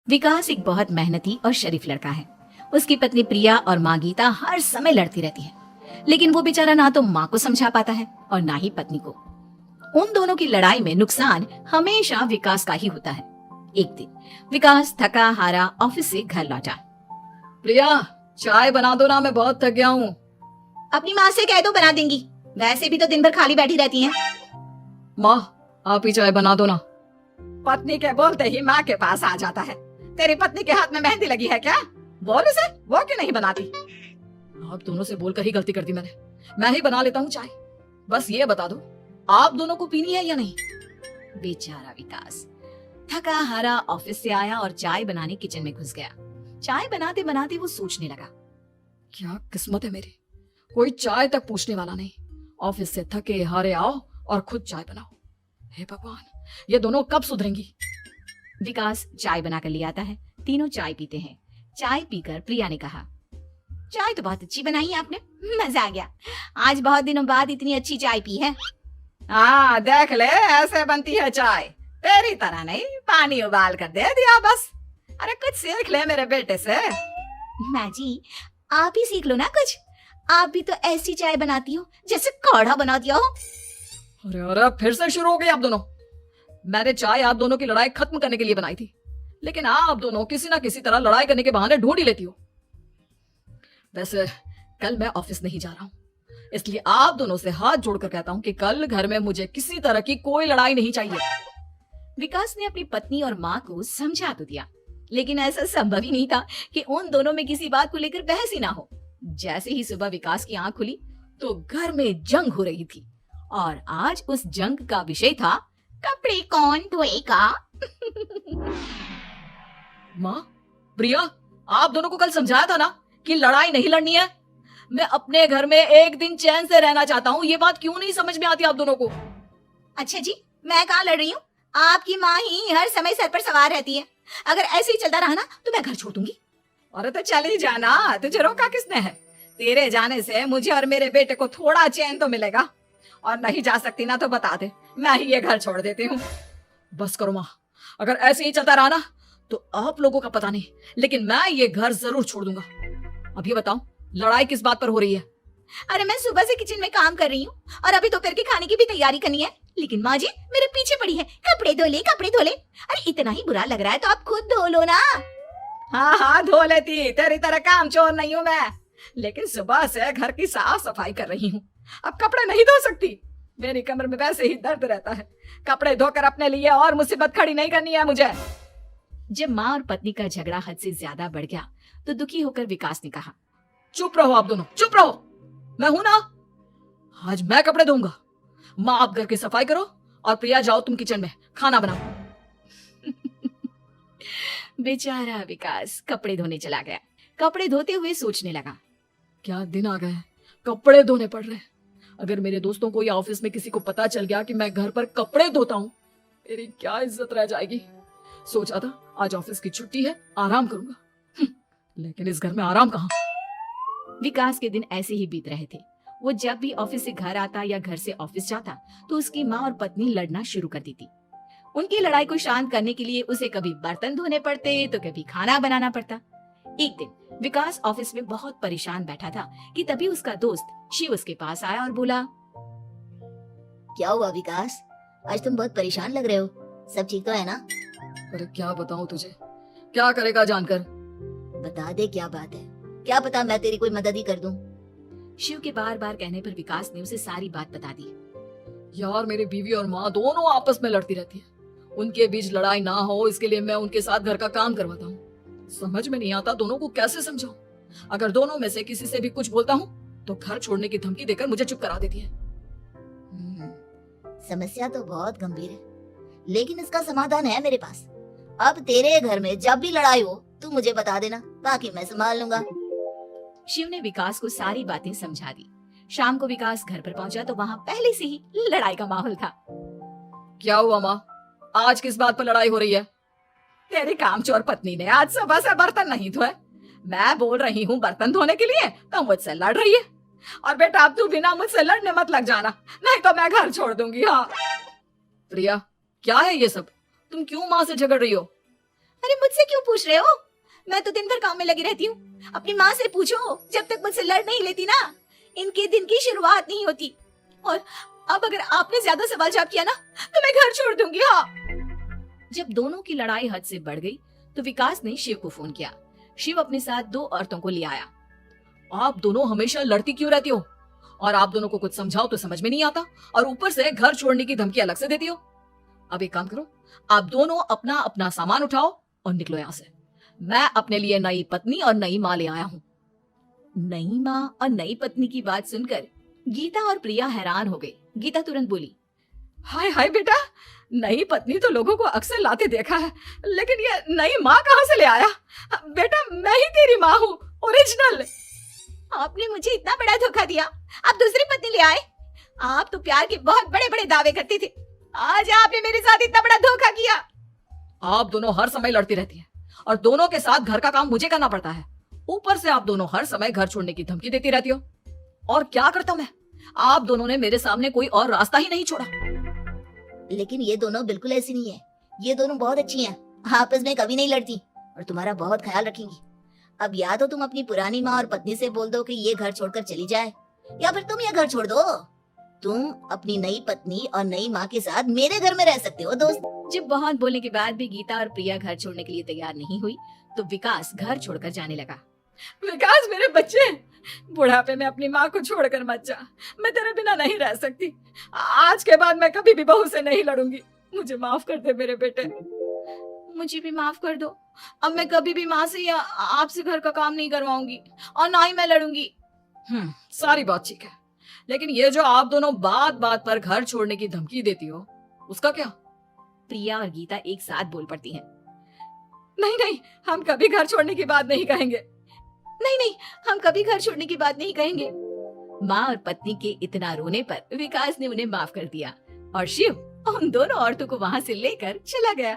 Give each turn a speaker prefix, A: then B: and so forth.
A: विकास एक बहुत मेहनती और शरीफ लड़का है। उसकी पत्नी प्रिया और माँ गीता हर समय लड़ती रहती है, लेकिन वो बेचारा ना तो माँ को समझा पाता है और ना ही पत्नी को। उन दोनों की लड़ाई में नुकसान हमेशा विकास का ही होता है। एक दिन विकास थका हारा ऑफिस से घर लौटा।
B: प्रिया, चाय बना दो ना, मैं बहुत थक गया हूँ।
A: अपनी माँ से कह दो, बना देंगी। वैसे भी तो दिन भर खाली बैठी रहती हैं।
B: माँ, आप ही चाय बना दो ना। पत्नी के बोलते ही माँ के पास आ जाता है। तेरी पत्नी के हाथ में मेहंदी लगी है क्या? बोल उसे, वो क्यों नहीं बनाती? आप दोनों से बोलकर ही गलती कर दी मैंने। मैं ही बना लेता हूँ चाय। बस ये बता दो, आप दोनों को पीनी है या नहीं?
A: बेचारा विकास थका हारा ऑफिस से आया और चाय बनाने किचन में घुस गया। चाय बनाते बनाते वो सोचने लगा,
B: क्या किस्मत है मेरी, कोई चाय तक पूछने वाला नहीं। ऑफिस से थके हारे आओ और खुद चाय बनाओ। हे भगवान, ये दोनों कब सुधरेंगी?
A: विकास चाय बनाकर ले आता है। तीनों चाय पीते हैं। चाय पीकर प्रिया ने कहा, चाय तो बहुत अच्छी बनाई है आपने, मजा आ गया। आज बहुत दिनों बाद इतनी अच्छी चाय पी है।
B: हाँ, देख ले, ऐसे बनती है चाय। तेरी तरह नहीं, पानी उबाल कर दे दिया बस। अरे कुछ सीख ले मेरे बेटे से।
A: माँ जी, आप ही सीख लो ना कुछ। आप भी तो ऐसी चाय बनाती हो जैसे काढ़ा बना दिया हो।
B: अरे अरे, फिर से शुरू हो गई आप दोनों। मैंने चाय आप दोनों की लड़ाई खत्म करने के लिए बनाई थी, लेकिन आप दोनों किसी ना किसी तरह लड़ाई करने के बहाने ढूंढ ही लेती हो। वैसे कल मैं ऑफिस नहीं जा रहा हूँ, इसलिए आप दोनों से हाथ जोड़कर कहता हूँ कि कल घर में मुझे किसी तरह की कोई लड़ाई नहीं चाहिए।
A: विकास ने अपनी पत्नी और माँ को समझा तो दिया, लेकिन ऐसा संभव ही नहीं था कि उन दोनों में किसी बात को लेकर बहस ही ना हो। जैसे ही सुबह विकास की आंख खुली तो घर में जंग हो रही थी, और आज उस जंग का विषय था कपड़े कौन धोएगा।
B: माँ, प्रिया, आप दोनों को कल समझाया था ना कि लड़ाई नहीं लड़नी है। मैं अपने घर में एक दिन चैन से रहना चाहता हूँ। ये बात क्यों नहीं समझ में आती आप दोनों को?
A: अच्छा जी, मैं कहाँ लड़ रही हूँ? आपकी माँ ही हर समय सर पर सवार रहती है। अगर ऐसे ही चलता रहा ना तो मैं घर छोड़ दूंगी।
B: अरे तो चली जाना, तुझे रोका किसने है? तेरे जाने से मुझे और मेरे बेटे को थोड़ा चैन तो मिलेगा। और नहीं जा सकती ना तो बता दे, मैं ही ये घर छोड़ देती हूँ। बस करो माँ, अगर ऐसे ही चलता रहा ना तो आप लोगों का पता नहीं, लेकिन मैं ये घर जरूर छोड़ दूंगा। अभी बताओ, लड़ाई किस बात पर हो रही है?
A: अरे मैं सुबह से किचन में काम कर रही हूँ और अभी दोपहर के खाने की भी तैयारी करनी है, लेकिन माँ जी मेरे पीछे पड़ी है, कपड़े धो ले कपड़े धो ले। अरे इतना ही बुरा लग रहा है तो आप खुद धो लो ना।
B: हाँ हाँ, धो लेती, तेरी तरह काम चोर नहीं हूँ मैं, लेकिन सुबह से घर की साफ सफाई कर रही हूँ, अब कपड़े नहीं धो सकती। मेरी कमर में वैसे ही दर्द रहता है, कपड़े धोकर अपने लिए और मुसीबत खड़ी नहीं करनी है मुझे।
A: जब माँ और पत्नी का झगड़ा हद से ज्यादा बढ़ गया तो दुखी होकर विकास ने कहा,
B: चुप रहो आप दोनों, चुप रहो। मैं हूं ना, आज मैं कपड़े धोऊंगा। माँ, आप घर की सफाई करो और प्रिया जाओ तुम किचन में खाना बनाओ।
A: बेचारा विकास कपड़े धोने चला गया। कपड़े धोते हुए सोचने लगा,
B: क्या दिन आ गए, कपड़े धोने पड़ रहे हैं। अगर मेरे दोस्तों को या ऑफिस में किसी को पता चल गया कि मैं घर पर कपड़े धोता हूँ, मेरी क्या इज्जत रह जाएगी। सोचा था आज ऑफिस की छुट्टी है, आराम करूंगा, लेकिन इस घर में आराम कहाँ।
A: विकास के दिन ऐसे ही बीत रहे थे। वो जब भी ऑफिस से घर आता या घर से ऑफिस जाता तो उसकी माँ और पत्नी लड़ना शुरू कर देती। उनकी लड़ाई को शांत करने के लिए उसे कभी बर्तन धोने पड़ते तो कभी खाना बनाना पड़ता। एक दिन विकास ऑफिस में बहुत परेशान बैठा था कि तभी उसका दोस्त शिव उसके पास आया और बोला,
C: क्या हुआ विकास, आज तुम बहुत परेशान लग रहे हो, सब ठीक तो है ना?
B: अरे क्या बताऊं तुझे, क्या करेगा जानकर।
C: बता दे क्या बात है, क्या पता मैं तेरी कोई मदद ही कर दूं।
A: शिव के बार बार कहने पर विकास ने उसे सारी बात बता दी।
B: यार, मेरी बीवी और माँ दोनों आपस में लड़ती रहती है, उनके बीच लड़ाई ना हो इसके लिए मैं उनके साथ घर का काम करवाता हूँ। समझ में नहीं आता दोनों को कैसे समझाऊं। अगर दोनों में से किसी से भी कुछ बोलता हूँ तो घर छोड़ने की धमकी देकर मुझे चुप करा देती है।
C: समस्या तो बहुत गंभीर है, लेकिन इसका समाधान है मेरे पास। अब तेरे घर में जब भी लड़ाई हो तू मुझे बता देना, बाकी मैं संभाल लूंगा।
A: शिव ने विकास को सारी बातें समझा दी। शाम को विकास घर पर पहुंचा तो वहाँ पहले से ही लड़ाई का माहौल था।
B: क्या हुआ माँ, आज किस बात पर लड़ाई हो रही है? तेरी कामचोर पत्नी ने आज सुबह से बर्तन नहीं धोए। मैं बोल रही हूँ बर्तन धोने के लिए तो मुझसे लड़ रही है। और बेटा, अब तू बिना मुझसे लड़ने मत लग जाना, नहीं तो मैं घर छोड़ दूंगी। हाँ प्रिया, क्या है ये सब, तुम क्यों माँ से झगड़ रही हो?
A: अरे मुझसे क्यों पूछ रहे हो? मैं तो दिन भर काम में लगी रहती हूँ। अपनी माँ से पूछो, जब तक मुझसे लड़ नहीं लेती ना, इनके दिन की शुरुआत नहीं होती। और अब अगर आपने ज्यादा सवाल जवाब किया ना, तो मैं घर छोड़ दूंगी। हाँ। जब दोनों की लड़ाई हद से बढ़ गई तो विकास ने शिव को फोन किया। शिव अपने साथ 2 औरतों को ले आया।
B: आप दोनों हमेशा लड़ती क्यों रहती हो? और आप दोनों को कुछ समझाओ तो समझ में नहीं आता, और ऊपर से घर छोड़ने की धमकी अलग से देती हो। अब एक काम करो, आप दोनों अपना अपना सामान उठाओ और निकलो यहाँ से। मैं अपने लिए नई पत्नी और नई माँ ले आया हूँ।
A: नई माँ और नई पत्नी की बात सुनकर गीता और प्रिया हैरान हो गई। गीता तुरंत बोली,
B: हाय हाय बेटा, नई पत्नी तो लोगों को अक्सर लाते देखा है, लेकिन ये नई माँ कहाँ से ले आया? बेटा मैं ही तेरी माँ हूँ, ओरिजिनल।
A: आपने मुझे इतना बड़ा धोखा दिया, आप दूसरी पत्नी ले आए। आप तो प्यार के बहुत बड़े बड़े दावे करते थे, आज आपने मेरे साथ इतना बड़ा धोखा किया।
B: आप दोनों हर समय लड़ती रहती हैं और दोनों के साथ घर का काम मुझे करना पड़ता है। ऊपर से आप दोनों हर समय घर छोड़ने की धमकी देती रहती हो। और क्या करता मैं? आप दोनों ने मेरे सामने कोई और रास्ता ही नहीं छोड़ा।
C: लेकिन ये दोनों बिल्कुल ऐसी नहीं है। ये दोनों बहुत अच्छी हैं, आपस में कभी नहीं लड़ती और तुम्हारा बहुत ख्याल रखेंगी। अब या तो तुम अपनी पुरानी माँ और पत्नी से बोल दो कि ये घर छोड़कर चली जाए, या फिर तुम ये घर छोड़ दो। तुम अपनी नई पत्नी और नई माँ के साथ मेरे घर में रह सकते हो दोस्त।
A: जब बहुत बोलने के बाद भी गीता और प्रिया घर छोड़ने के लिए तैयार नहीं हुई तो विकास घर छोड़कर जाने लगा।
B: विकास मेरे बच्चे, बुढ़ापे में अपनी माँ को छोड़कर मत जा। मैं तेरे बिना नहीं रह सकती। आज के बाद मैं कभी भी बहू से नहीं लड़ूंगी। मुझे माफ कर दे मेरे बेटे।
A: मुझे भी माफ कर दो। अब मैं कभी भी माँ से या आपसे घर का काम नहीं करवाऊंगी और ना ही मैं लड़ूंगी।
B: सारी बात ठीक है, लेकिन ये जो आप दोनों बात बात पर घर छोड़ने की धमकी देती हो, उसका क्या?
A: प्रिया और गीता एक साथ बोल पड़ती हैं।
B: नहीं नहीं, हम कभी घर छोड़ने की बात नहीं कहेंगे।
A: नहीं, हम कभी घर छोड़ने की बात नहीं कहेंगे। माँ और पत्नी के इतना रोने पर विकास ने उन्हें माफ कर दिया और शिव उन दोनों औरतों को वहां से लेकर चला गया।